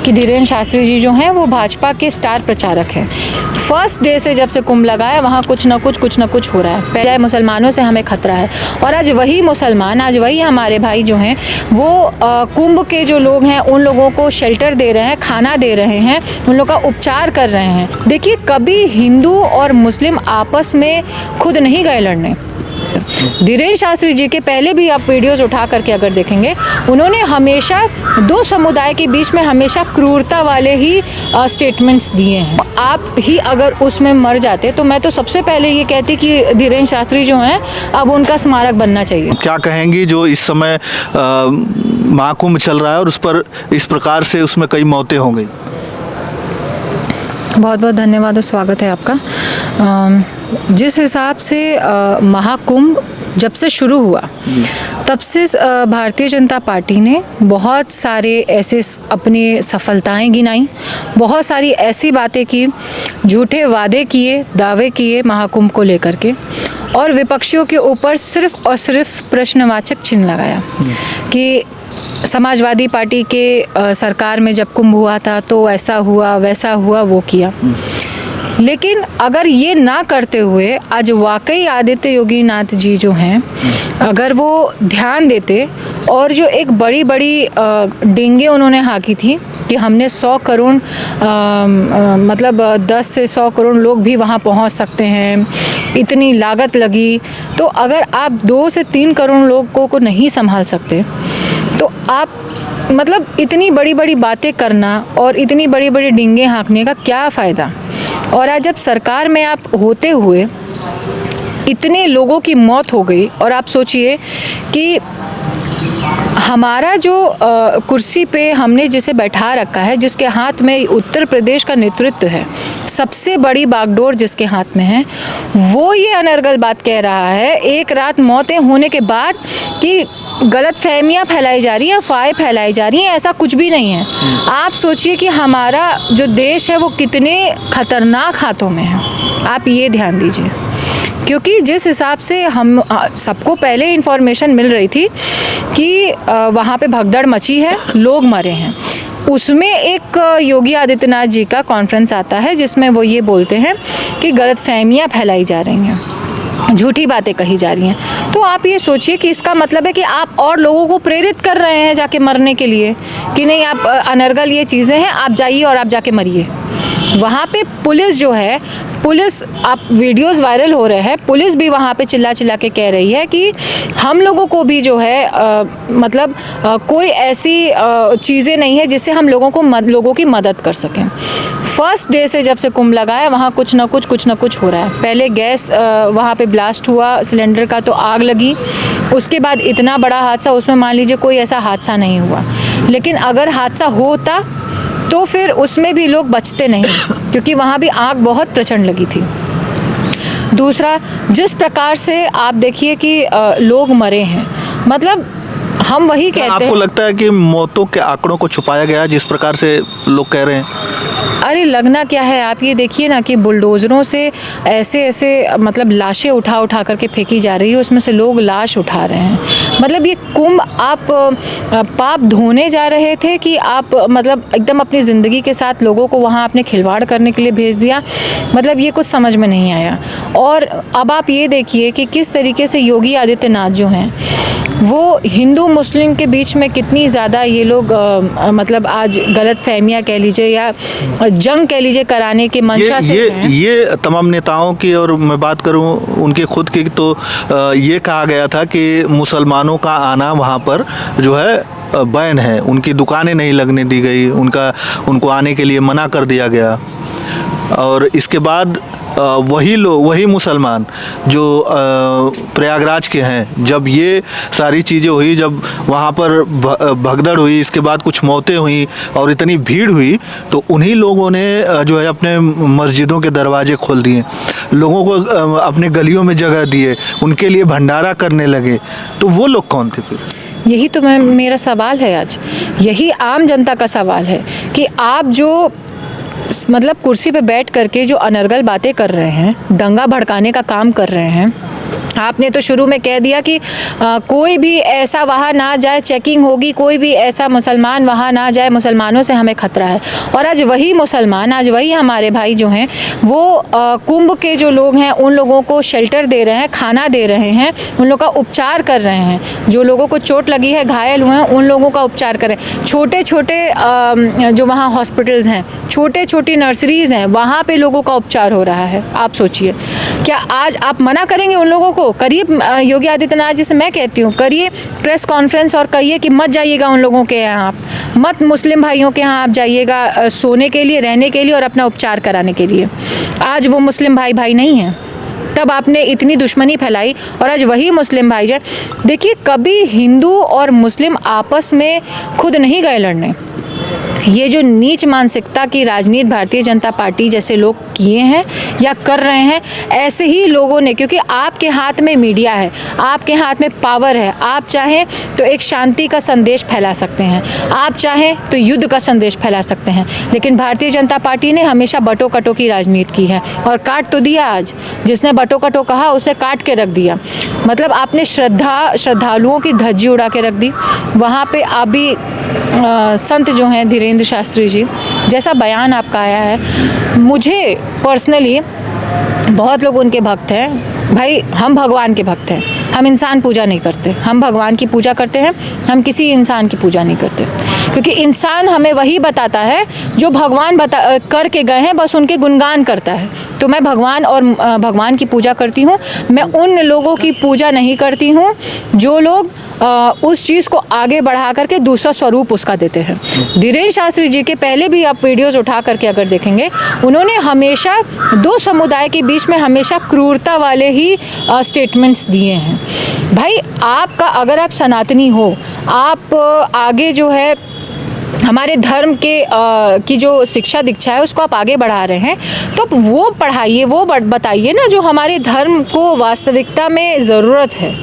कि धीरेन्द्र शास्त्री जी जो हैं वो भाजपा के स्टार प्रचारक हैं। फर्स्ट डे से जब से कुंभ लगा है वहाँ कुछ ना कुछ हो रहा है। पहले मुसलमानों से हमें खतरा है और आज वही मुसलमान, आज वही हमारे भाई जो हैं वो कुंभ के जो लोग हैं उन लोगों को शेल्टर दे रहे हैं, खाना दे रहे हैं, उन लोगों का उपचार कर रहे हैं। देखिए, कभी हिंदू और मुस्लिम आपस में खुद नहीं गए लड़ने। धीरेन्द्र शास्त्री जी के पहले भी आप वीडियोस उठा करके अगर देखेंगे, उन्होंने हमेशा दो समुदाय के बीच में हमेशा क्रूरता वाले ही स्टेटमेंट्स दिए हैं। आप ही अगर उसमें मर जाते तो मैं तो सबसे पहले ये कहती कि धीरेन्द्र शास्त्री जो हैं अब उनका स्मारक बनना चाहिए। क्या कहेंगी जो इस समय महाकुंभ चल रहा है और उस पर इस प्रकार से उसमें कई मौतें हो गई? बहुत बहुत धन्यवाद और स्वागत है आपका। जिस हिसाब से महाकुंभ जब से शुरू हुआ तब से भारतीय जनता पार्टी ने बहुत सारे ऐसे अपनी सफलताएं गिनाई, बहुत सारी ऐसी बातें की, झूठे वादे किए, दावे किए महाकुंभ को लेकर के, और विपक्षियों के ऊपर सिर्फ और सिर्फ प्रश्नवाचक चिन्ह लगाया कि समाजवादी पार्टी के सरकार में जब कुंभ हुआ था तो ऐसा हुआ, वैसा हुआ, वो किया। लेकिन अगर ये ना करते हुए आज वाकई आदित्य योगी नाथ जी जो हैं अगर वो ध्यान देते और जो एक बड़ी बड़ी डेंगे उन्होंने हाँकी थी कि हमने 100 करोड़ मतलब 10 से 100 करोड़ लोग भी वहाँ पहुँच सकते हैं, इतनी लागत लगी, तो अगर आप 2 से 3 करोड़ लोगों को नहीं संभाल सकते तो आप मतलब इतनी बड़ी बड़ी बातें करना और इतनी बड़ी बड़ी डींगे हाँकने का क्या फ़ायदा। और आज जब सरकार में आप होते हुए इतने लोगों की मौत हो गई और आप सोचिए कि हमारा जो कुर्सी पे हमने जिसे बैठा रखा है, जिसके हाथ में उत्तर प्रदेश का नेतृत्व है, सबसे बड़ी बागडोर जिसके हाथ में है, वो ये अनर्गल बात कह रहा है एक रात मौतें होने के बाद कि गलत फहमियाँ फैलाई जा रही हैं, अफवाहें फैलाई जा रही हैं, ऐसा कुछ भी नहीं है। आप सोचिए कि हमारा जो देश है वो कितने खतरनाक हाथों में है, आप ये ध्यान दीजिए। क्योंकि जिस हिसाब से हम सबको पहले इन्फॉर्मेशन मिल रही थी कि वहाँ पे भगदड़ मची है, लोग मरे हैं, उसमें एक योगी आदित्यनाथ जी का कॉन्फ्रेंस आता है जिसमें वो ये बोलते हैं कि गलतफहमियाँ फैलाई जा रही हैं, झूठी बातें कही जा रही हैं। तो आप ये सोचिए कि इसका मतलब है कि आप और लोगों को प्रेरित कर रहे हैं जाके मरने के लिए कि नहीं, आप अनर्गल ये चीज़ें हैं, आप जाइए और आप जाके मरिए। वहाँ पे पुलिस जो है, पुलिस, आप वीडियोस वायरल हो रहे हैं, पुलिस भी वहाँ पे चिल्ला चिल्ला के कह रही है कि हम लोगों को भी जो है मतलब कोई ऐसी चीज़ें नहीं है जिससे हम लोगों की मदद कर सकें। फर्स्ट डे से जब से कुंभ लगा है वहाँ कुछ ना कुछ हो रहा है। पहले गैस वहाँ पे ब्लास्ट हुआ सिलेंडर का तो आग लगी, उसके बाद इतना बड़ा हादसा, उसमें मान लीजिए कोई ऐसा हादसा नहीं हुआ, लेकिन अगर हादसा होता तो फिर उसमें भी लोग बचते नहीं क्योंकि वहाँ भी आग बहुत प्रचंड लगी थी। दूसरा, जिस प्रकार से आप देखिए कि लोग मरे हैं, मतलब हम वही कहते हैं। आपको लगता है कि मौतों के आंकड़ों को छुपाया गया जिस प्रकार से लोग कह रहे हैं? अरे लगना क्या है, आप ये देखिए ना कि बुलडोज़रों से ऐसे मतलब लाशें उठा करके फेंकी जा रही है, उसमें से लोग लाश उठा रहे हैं। मतलब ये कुंभ आप पाप धोने जा रहे थे कि आप मतलब एकदम अपनी ज़िंदगी के साथ लोगों को वहाँ आपने खिलवाड़ करने के लिए भेज दिया, मतलब ये कुछ समझ में नहीं आया। और अब आप ये देखिए कि किस तरीके से योगी आदित्यनाथ जो हैं वो हिंदू मुस्लिम के बीच में कितनी ज़्यादा ये लोग मतलब आज गलत फहमियाँ कह लीजिए या जंग कह लीजिए कराने के मंशा से ये तमाम नेताओं की, और मैं बात करूं उनके खुद की, तो ये कहा गया था कि मुसलमानों का आना वहां पर जो है बैन है, उनकी दुकानें नहीं लगने दी गई, उनको आने के लिए मना कर दिया गया। और इसके बाद वही मुसलमान जो प्रयागराज के हैं, जब ये सारी चीज़ें हुई, जब वहाँ पर भगदड़ हुई, इसके बाद कुछ मौतें हुई और इतनी भीड़ हुई, तो उन्हीं लोगों ने जो है अपने मस्जिदों के दरवाजे खोल दिए, लोगों को अपने गलियों में जगह दिए, उनके लिए भंडारा करने लगे। तो वो लोग कौन थे फिर? यही तो मेरा सवाल है आज, यही आम जनता का सवाल है कि आप जो मतलब कुर्सी पे बैठ करके जो अनर्गल बातें कर रहे हैं, दंगा भड़काने का काम कर रहे हैं, आपने तो शुरू में कह दिया कि कोई भी ऐसा वहाँ ना जाए, चेकिंग होगी, कोई भी ऐसा मुसलमान वहाँ ना जाए, मुसलमानों से हमें खतरा है। और आज वही मुसलमान, आज वही हमारे भाई जो हैं वो कुंभ के जो लोग हैं उन लोगों को शेल्टर दे रहे हैं, खाना दे रहे हैं, उन लोगों का उपचार कर रहे हैं। जो लोगों को चोट लगी है, घायल हुए हैं, उन लोगों का उपचार कर रहे हैं। छोटे छोटे जो वहाँ हॉस्पिटल्स हैं, छोटे छोटी नर्सरीज़ हैं, वहाँ पे लोगों का उपचार हो रहा है। आप सोचिए, क्या आज आप मना करेंगे उन लोगों को? करिए योगी आदित्यनाथ जी से मैं कहती हूँ, करिए प्रेस कॉन्फ्रेंस और कहिए कि मत जाइएगा उन लोगों के यहाँ, आप मत मुस्लिम भाइयों के यहाँ आप जाइएगा सोने के लिए, रहने के लिए और अपना उपचार कराने के लिए। आज वो मुस्लिम भाई नहीं हैं, तब आपने इतनी दुश्मनी फैलाई और आज वही मुस्लिम भाई जाए। देखिए, कभी हिंदू और मुस्लिम आपस में खुद नहीं गए लड़ने। ये जो नीच मानसिकता की राजनीति भारतीय जनता पार्टी जैसे लोग किए हैं या कर रहे हैं, ऐसे ही लोगों ने, क्योंकि आपके हाथ में मीडिया है, आपके हाथ में पावर है, आप चाहें तो एक शांति का संदेश फैला सकते हैं, आप चाहें तो युद्ध का संदेश फैला सकते हैं। लेकिन भारतीय जनता पार्टी ने हमेशा बटो कटो की राजनीति की है और काट तो दिया। आज जिसने बटो कटो कहा उसने काट के रख दिया। मतलब आपने श्रद्धालुओं की धज्जी उड़ा के रख दी। वहाँ पे आप भी संत जो हैं धीरेन्द्र शास्त्री जी, जैसा बयान आपका आया है, मुझे पर्सनली, बहुत लोग उनके भक्त हैं भाई, हम भगवान के भक्त हैं, हम इंसान पूजा नहीं करते, हम भगवान की पूजा करते हैं, हम किसी इंसान की पूजा नहीं करते। क्योंकि इंसान हमें वही बताता है जो भगवान करके गए हैं, बस उनके गुणगान करता है। तो मैं भगवान और भगवान की पूजा करती हूँ। मैं उन लोगों की पूजा नहीं करती हूँ जो लोग उस चीज़ को आगे बढ़ा करके दूसरा स्वरूप उसका देते हैं। धीरेन्द्र शास्त्री जी के पहले भी आप वीडियोस उठा करके अगर देखेंगे, उन्होंने हमेशा दो समुदाय के बीच में हमेशा क्रूरता वाले ही स्टेटमेंट्स दिए हैं। भाई, आपका अगर आप सनातनी हो, आप आगे जो है हमारे धर्म के की जो शिक्षा दीक्षा है उसको आप आगे बढ़ा रहे हैं, तो आप वो पढ़ाइए, वो बताइए ना जो हमारे धर्म को वास्तविकता में ज़रूरत है।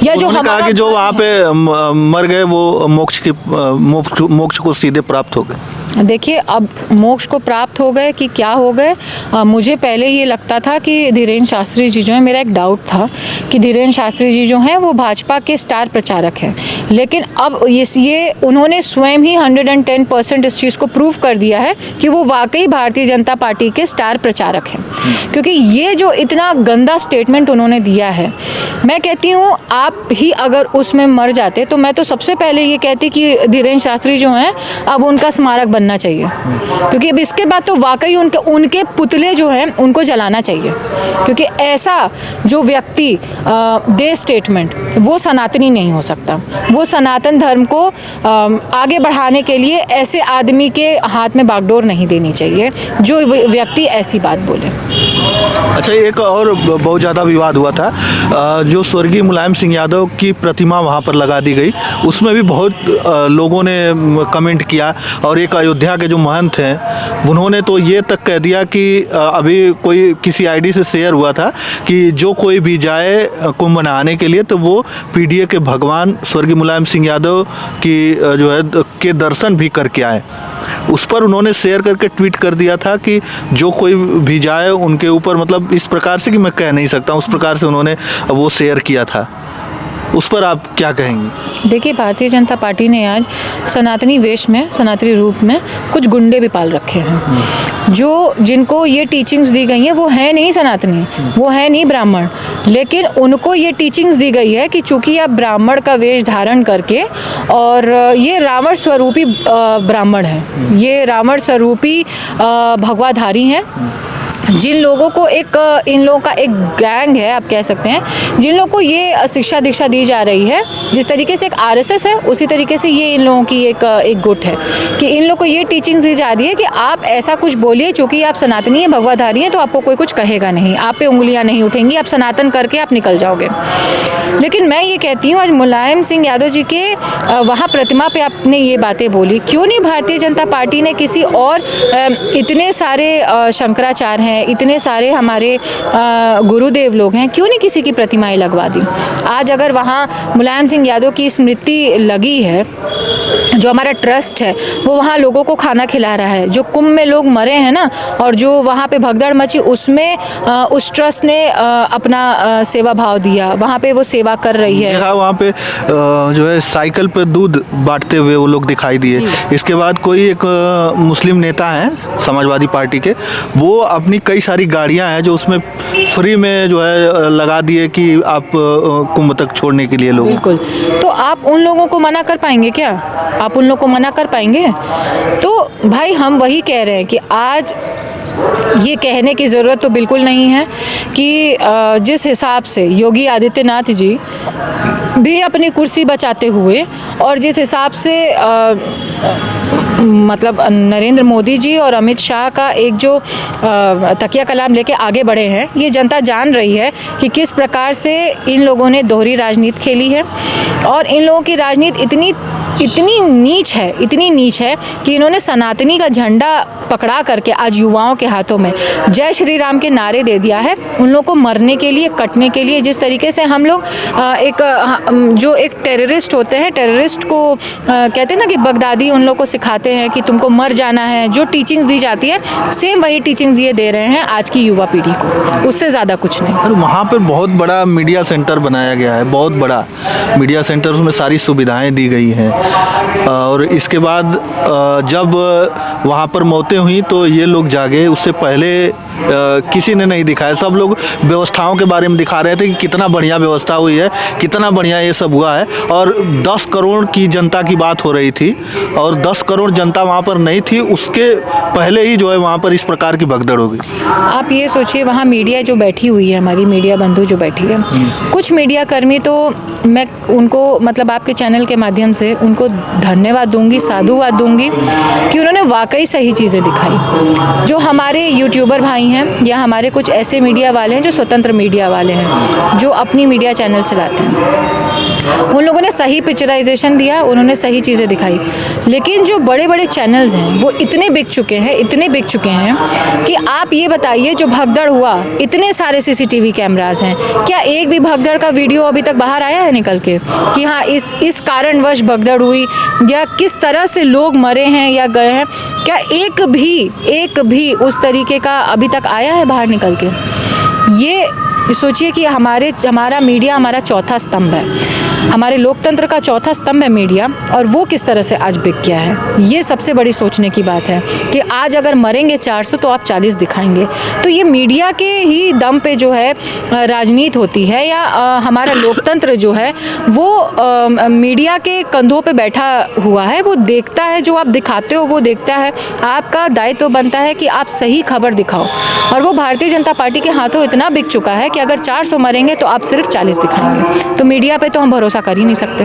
या जो उन्होंने कहा कि जो वहाँ पे मर गए वो मोक्ष को सीधे प्राप्त हो गए। देखिए, अब मोक्ष को प्राप्त हो गए कि क्या हो गए, मुझे पहले ये लगता था कि धीरेन्द्र शास्त्री जी जो है, मेरा एक डाउट था कि धीरेन्द्र शास्त्री जी जो हैं वो भाजपा के स्टार प्रचारक हैं। लेकिन अब ये उन्होंने स्वयं ही 110% इस चीज़ को प्रूव कर दिया है कि वो वाकई भारतीय जनता पार्टी के स्टार प्रचारक हैं। क्योंकि ये जो इतना गंदा स्टेटमेंट उन्होंने दिया है, मैं कहती हूँ आप ही अगर उसमें मर जाते तो मैं तो सबसे पहले ये कहती कि धीरेन्द्र शास्त्री जो हैं अब उनका स्मारक बनना चाहिए। क्योंकि अब इसके बाद तो वाकई उनके पुतले जो हैं उनको जलाना चाहिए। क्योंकि ऐसा जो व्यक्ति दे स्टेटमेंट, वो सनातनी नहीं हो सकता। वो सनातन धर्म को आगे बढ़ाने के लिए ऐसे आदमी के हाथ में बागडोर नहीं देनी चाहिए जो व्यक्ति ऐसी बात बोले। अच्छा, एक और बहुत ज़्यादा विवाद हुआ था, जो स्वर्गीय मुलायम सिंह यादव की प्रतिमा वहाँ पर लगा दी गई, उसमें भी बहुत लोगों ने कमेंट किया। और एक अयोध्या के जो महंत हैं उन्होंने तो ये तक कह दिया कि अभी कोई किसी आईडी से शेयर हुआ था कि जो कोई भी जाए कुंभ नहाने के लिए तो वो पीडीए के भगवान स्वर्गीय मुलायम सिंह यादव की जो है के दर्शन भी करके आए। उस पर उन्होंने शेयर करके ट्वीट कर दिया था कि जो कोई भी जाए उनके ऊपर, मतलब इस प्रकार से कि मैं कह नहीं सकता, उस प्रकार से उन्होंने वो शेयर किया था। उस पर आप क्या कहेंगे? देखिए, भारतीय जनता पार्टी ने आज सनातनी वेश में, सनातनी रूप में कुछ गुंडे भी पाल रखे हैं जो जिनको ये टीचिंग्स दी गई हैं वो है नहीं सनातनी, वो है नहीं ब्राह्मण, लेकिन उनको ये टीचिंग्स दी गई है कि चूंकि आप ब्राह्मण का वेश धारण करके, और ये रावण स्वरूपी ब्राह्मण है, ये रावण स्वरूपी भगवाधारी हैं। जिन लोगों को इन लोगों का एक गैंग है, आप कह सकते हैं, जिन लोगों को ये शिक्षा दीक्षा दी जा रही है, जिस तरीके से एक आरएसएस है उसी तरीके से ये इन लोगों की एक गुट है कि इन लोगों को ये टीचिंग्स दी जा रही है कि आप ऐसा कुछ बोलिए, चूँकि आप सनातनी हैं, भगवाधारी हैं, तो आपको कोई कुछ कहेगा नहीं, आप पे उंगलियां नहीं उठेंगी, आप सनातन करके आप निकल जाओगे। लेकिन मैं ये कहती हूँ, आज मुलायम सिंह यादव जी के वहाँ प्रतिमा पे आपने ये बातें बोली, क्यों नहीं भारतीय जनता पार्टी ने किसी और, इतने सारे शंकराचार्य हैं, इतने सारे हमारे गुरुदेव लोग हैं, क्यों नहीं किसी की प्रतिमाएं लगवा दी? आज अगर वहाँ मुलायम सिंह यादव की स्मृति लगी है जो हमारा ट्रस्ट है वो वहाँ लोगों को खाना खिला रहा है। जो कुंभ में लोग मरे हैं ना, और जो वहाँ पे भगदड़ मची, उसमें उस ट्रस्ट ने अपना सेवा भाव दिया, वहाँ पे वो सेवा कर रही है। देखा वहाँ पे जो है साइकिल पे दूध बांटते हुए वो लोग दिखाई दिए। इसके बाद कोई एक मुस्लिम नेता हैं समाजवादी पार्टी के, वो अपनी कई सारी गाड़ियाँ हैं जो उसमें फ्री में जो है लगा दिए कि आप कुंभ तक छोड़ने के लिए लोग। बिल्कुल, तो आप उन लोगों को मना कर पाएंगे क्या? आप उन लोगों को मना कर पाएंगे? तो भाई हम वही कह रहे हैं कि आज ये कहने की ज़रूरत तो बिल्कुल नहीं है कि जिस हिसाब से योगी आदित्यनाथ जी भी अपनी कुर्सी बचाते हुए, और जिस हिसाब से मतलब नरेंद्र मोदी जी और अमित शाह का एक जो तकिया कलाम लेके आगे बढ़े हैं, ये जनता जान रही है कि किस प्रकार से इन लोगों ने दोहरी राजनीति खेली है। और इन लोगों की राजनीति इतनी नीच है कि इन्होंने सनातनी का झंडा पकड़ा करके आज युवाओं के हाथों में जय श्री राम के नारे दे दिया है, उन लोगों को मरने के लिए, कटने के लिए। जिस तरीके से हम लोग जो एक टेररिस्ट होते हैं, टेररिस्ट को कहते हैं ना कि बगदादी उन लोगों को सिखाते हैं कि तुमको मर जाना है, जो टीचिंग्स दी जाती है सेम वही टीचिंग्स ये दे रहे हैं आज की युवा पीढ़ी को, उससे ज़्यादा कुछ नहीं। और वहाँ पर बहुत बड़ा मीडिया सेंटर बनाया गया है, बहुत बड़ा मीडिया सेंटर, उसमें सारी सुविधाएं दी गई हैं। और इसके बाद जब वहाँ पर मौतें हुई तो ये लोग जागे, उससे पहले किसी ने नहीं दिखाया। सब लोग व्यवस्थाओं के बारे में दिखा रहे थे कि कितना बढ़िया व्यवस्था हुई है, कितना बढ़िया ये सब हुआ है। और 10 करोड़ की जनता की बात हो रही थी, और 10 करोड़ जनता वहाँ पर नहीं थी, उसके पहले ही जो है वहाँ पर इस प्रकार की भगदड़ हो गई। आप ये सोचिए, वहाँ मीडिया जो बैठी हुई है, हमारी मीडिया बंधु जो बैठी है, कुछ मीडिया कर्मी, तो मैं उनको मतलब आपके चैनल के माध्यम से उनको धन्यवाद दूंगी, साधुवाद दूंगी कि उन्होंने वाकई सही चीज़ें दिखाई। जो हमारे यूट्यूबर भाई हैं या हमारे कुछ ऐसे मीडिया वाले हैं जो स्वतंत्र मीडिया वाले हैं, जो अपनी मीडिया चैनल चलाते हैं, उन लोगों ने सही पिक्चराइजेशन दिया, उन्होंने सही चीज़ें दिखाई। लेकिन जो बड़े बड़े चैनल्स हैं वो इतने बिक चुके हैं कि आप ये बताइए, जो भगदड़ हुआ, इतने सारे CCTV कैमरास हैं, क्या एक भी भगदड़ का वीडियो अभी तक बाहर आया है निकल के कि हाँ इस कारणवश भगदड़ हुई या किस तरह से लोग मरे हैं या गए हैं? क्या एक भी उस तरीके का अभी तक आया है बाहर निकल के? ये सोचिए कि हमारा मीडिया हमारा चौथा स्तंभ है, हमारे लोकतंत्र का चौथा स्तंभ है मीडिया, और वो किस तरह से आज बिक गया है। ये सबसे बड़ी सोचने की बात है कि आज अगर मरेंगे 400 तो आप 40 दिखाएंगे। तो ये मीडिया के ही दम पे जो है राजनीति होती है, या हमारा लोकतंत्र जो है वो मीडिया के कंधों पे बैठा हुआ है। वो देखता है, जो आप दिखाते हो वो देखता है। आपका दायित्व बनता है कि आप सही खबर दिखाओ, और वो भारतीय जनता पार्टी के हाथों इतना बिक चुका है कि अगर 400 मरेंगे तो आप सिर्फ 40 दिखाएंगे। तो मीडिया पे तो हम भरोसा कर ही नहीं सकते।